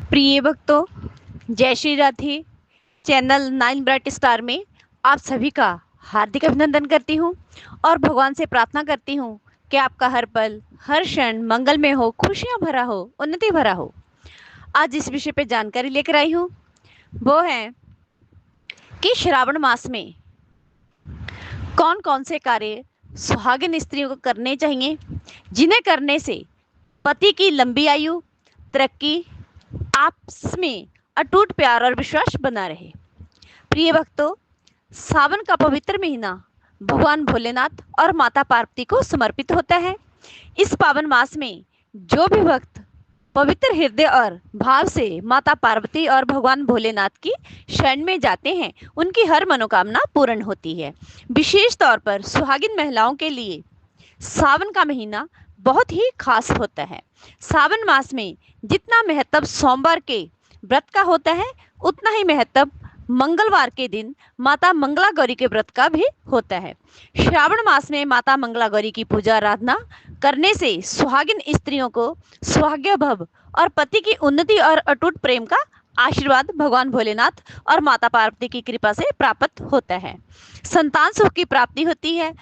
प्रिय भक्तों, जय Shri Radhe. Channel 9 bright star में आप सभी का हार्दिक अभिनंदन करती हूँ और भगवान से प्रार्थना करती हूँ कि आपका हर पल हर क्षण मंगलमय हो, खुशियाँ भरा हो, उन्नति भरा हो। आज इस विषय पे जानकारी लेकर आई हूँ, वो है कि श्रावण मास में कौन कौन से कार्य सुहागिन स्त्रियों को करने चाहिए, जिन्हें करने से पति की लंबी आयु, तरक्की, आपस में अटूट प्यार और विश्वास बना रहे। प्रिय भक्तों, सावन का पवित्र महीना भगवान भोलेनाथ और माता पार्वती को समर्पित होता है। इस पावन मास में जो भी भक्त पवित्र हृदय और भाव से माता पार्वती और भगवान भोलेनाथ की शरण में जाते हैं, उनकी हर मनोकामना पूर्ण होती है। विशेष तौर पर सुहागिन महिलाओं के लिए सावन का महीना बहुत ही खास होता है। सावन मास में जितना महत्व सोमवार के व्रत का होता है, उतना ही महत्व मंगलवार के दिन माता मंगला गौरी के व्रत का भी होता है। श्रावण मास में माता मंगला गौरी की पूजा आराधना करने से सुहागिन स्त्रियों को सौभाग्य भव और पति की उन्नति और अटूट प्रेम का आशीर्वाद भगवान भोलेनाथ और माता पार्वती की कृपा से प्राप्त होता है। संतान सुख की प्राप्ति होती है,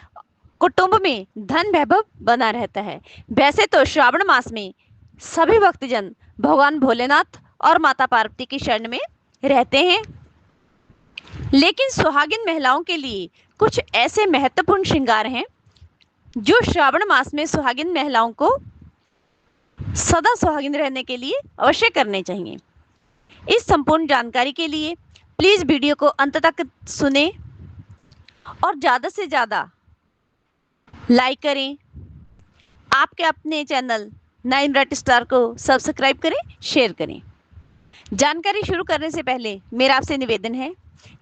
कुटुंब में धन वैभव बना रहता है। वैसे तो श्रावण मास में सभी भक्तजन भगवान भोलेनाथ और माता पार्वती की शरण में रहते हैं, लेकिन सुहागिन महिलाओं के लिए कुछ ऐसे महत्वपूर्ण श्रृंगार हैं जो श्रावण मास में सुहागिन महिलाओं को सदा सुहागिन रहने के लिए अवश्य करने चाहिए। इस संपूर्ण जानकारी के लिए प्लीज वीडियो को अंत तक सुने और ज़्यादा से ज़्यादा लाइक करें। आपके अपने चैनल 9 ब्राइट स्टार को सब्सक्राइब करें, शेयर करें। जानकारी शुरू करने से पहले मेरा आपसे निवेदन है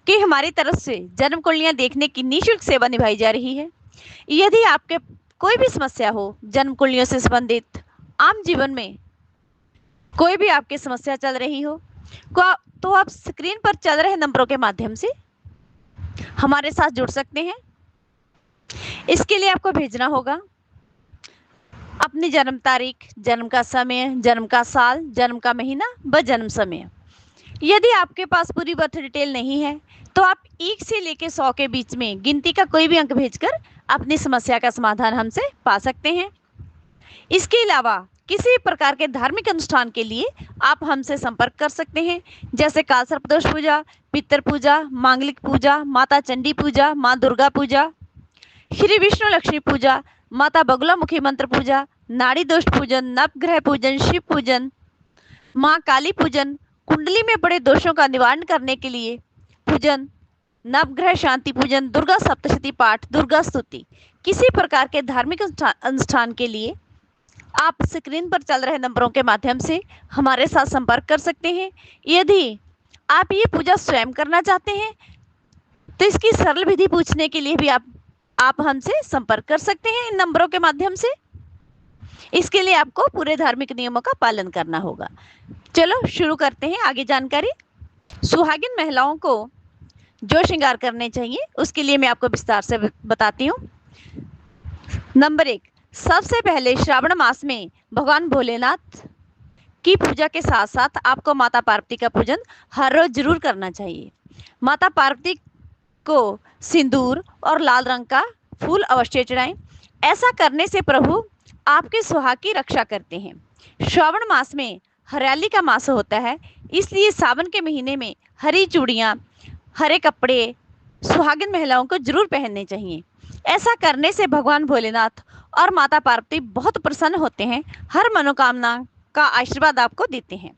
कि हमारी तरफ से जन्म कुंडलियां देखने की निःशुल्क सेवा निभाई जा रही है। यदि आपके कोई भी समस्या हो, जन्म कुंडलियों से संबंधित, आम जीवन में कोई भी आपकी समस्या चल रही हो, तो आप स्क्रीन पर चल रहे नंबरों के माध्यम से हमारे साथ जुड़ सकते हैं। इसके लिए आपको भेजना होगा अपनी जन्म तारीख, जन्म का समय, जन्म का साल, जन्म का महीना व जन्म समय। यदि आपके पास पूरी बर्थ डिटेल नहीं है तो आप 1 से लेकर 100 के बीच में गिनती का कोई भी अंक भेजकर अपनी समस्या का समाधान हमसे पा सकते हैं। इसके अलावा किसी प्रकार के धार्मिक अनुष्ठान के लिए आप हमसे संपर्क कर सकते हैं, जैसे काल सर्पदोष पूजा, पितृ पूजा, मांगलिक पूजा, माता चंडी पूजा, माँ दुर्गा पूजा, श्री विष्णु लक्ष्मी पूजा, माता बगुलामुखी मंत्र पूजा, नाड़ी दोष पूजन, नवग्रह पूजन, शिव पूजन, माँ काली पूजन, कुंडली में पड़े दोषों का निवारण करने के लिए पूजन, नवग्रह शांति पूजन, दुर्गा सप्तशती पाठ, दुर्गा स्तुति। किसी प्रकार के धार्मिक अनुष्ठान के लिए आप स्क्रीन पर चल रहे नंबरों के माध्यम से हमारे साथ संपर्क कर सकते हैं। यदि आप ये पूजा स्वयं करना चाहते हैं तो इसकी सरल विधि पूछने के लिए भी आप हमसे संपर्क कर सकते हैं इन नंबरों के माध्यम से। इसके लिए आपको पूरे धार्मिक नियमों का पालन करना होगा। चलो शुरू करते हैं आगे जानकारी। सुहागिन महिलाओं को जो श्रृंगार करने चाहिए उसके लिए मैं आपको विस्तार से बताती हूँ। नंबर 1, सबसे पहले श्रावण मास में भगवान भोलेनाथ की पूजा के साथ साथ आपको माता पार्वती का पूजन हर रोज जरूर करना चाहिए। माता पार्वती को सिंदूर और लाल रंग का फूल अवश्य चढ़ाएं। ऐसा करने से प्रभु आपके सुहाग की रक्षा करते हैं। श्रावण मास में हरियाली का मास होता है, इसलिए सावन के महीने में हरी चूड़ियाँ, हरे कपड़े सुहागिन महिलाओं को जरूर पहनने चाहिए। ऐसा करने से भगवान भोलेनाथ और माता पार्वती बहुत प्रसन्न होते हैं, हर मनोकामना का आशीर्वाद आपको देते हैं।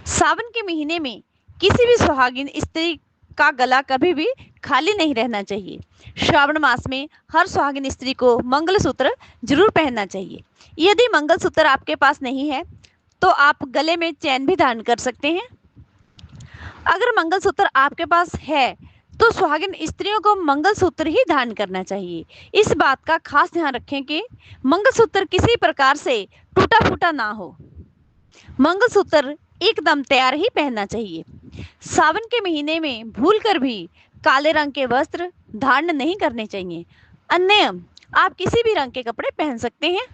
सावन के महीने में किसी भी सुहागिन स्त्री का गला कभी भी खाली नहीं रहना चाहिए। श्रावण मास में हर सुहागिन स्त्री को मंगलसूत्र जरूर पहनना चाहिए। यदि मंगलसूत्र आपके पास नहीं है तो आप गले में चैन भी धारण कर सकते हैं। अगर मंगलसूत्र आपके पास है तो सुहागिन स्त्रियों को मंगलसूत्र ही धारण करना चाहिए। इस बात का खास ध्यान रखें कि मंगलसूत्र किसी प्रकार से टूटा फूटा ना हो। मंगलसूत्र एकदम तैयार ही पहनना चाहिए। सावन के महीने में भूलकर भी काले रंग के वस्त्र धारण नहीं करने चाहिए, अन्य आप किसी भी रंग के कपड़े पहन सकते हैं।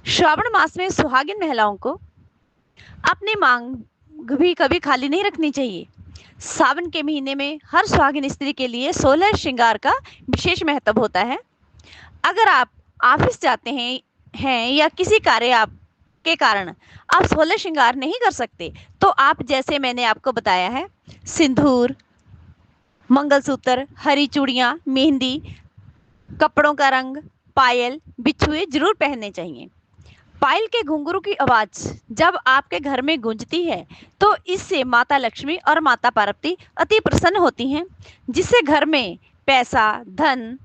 श्रावण मास में सुहागिन महिलाओं को अपनी मांग भी कभी खाली नहीं रखनी चाहिए। सावन के महीने में हर सुहागिन स्त्री के लिए 16 श्रृंगार का विशेष महत्व होता है। अगर आप ऑफिस जाते हैं या किसी कार्य आप के कारण आप 16 श्रृंगार नहीं कर सकते, तो आप, जैसे मैंने आपको बताया है, सिंदूर, मंगलसूत्र, हरी चूड़ियां, मेहंदी, कपड़ों का रंग, पायल, बिछुए जरूर पहनने चाहिए। पायल के घुंघरू की आवाज जब आपके घर में गूंजती है, तो इससे माता लक्ष्मी और माता पार्वती अति प्रसन्न होती हैं, जिससे घर में पैसा, धन,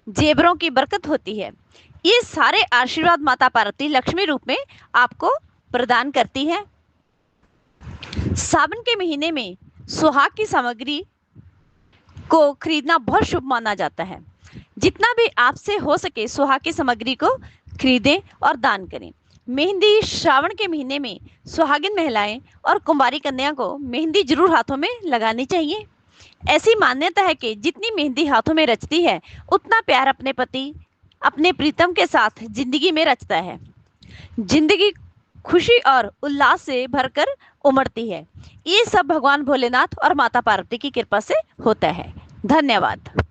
जेवरों की बरकत होती है। ये सारे आशीर्वाद माता पार्वती लक्ष्मी रूप में आपको प्रदान करती है। सावन के महीने में सुहाग की सामग्री को खरीदना बहुत शुभ माना जाता है। जितना भी आपसे हो सके सुहाग की सामग्री को खरीदें और दान करें। मेहंदी श्रावण के महीने में सुहागिन महिलाएं और कुंवारी कन्या को मेहंदी जरूर हाथों में लगानी चाहिए। ऐसी मान्यता है कि जितनी मेहंदी हाथों में रचती है, उतना प्यार अपने पति, अपने प्रीतम के साथ जिंदगी में रचता है। जिंदगी खुशी और उल्लास से भरकर उमड़ती है। ये सब भगवान भोलेनाथ और माता पार्वती की कृपा से होता है। धन्यवाद।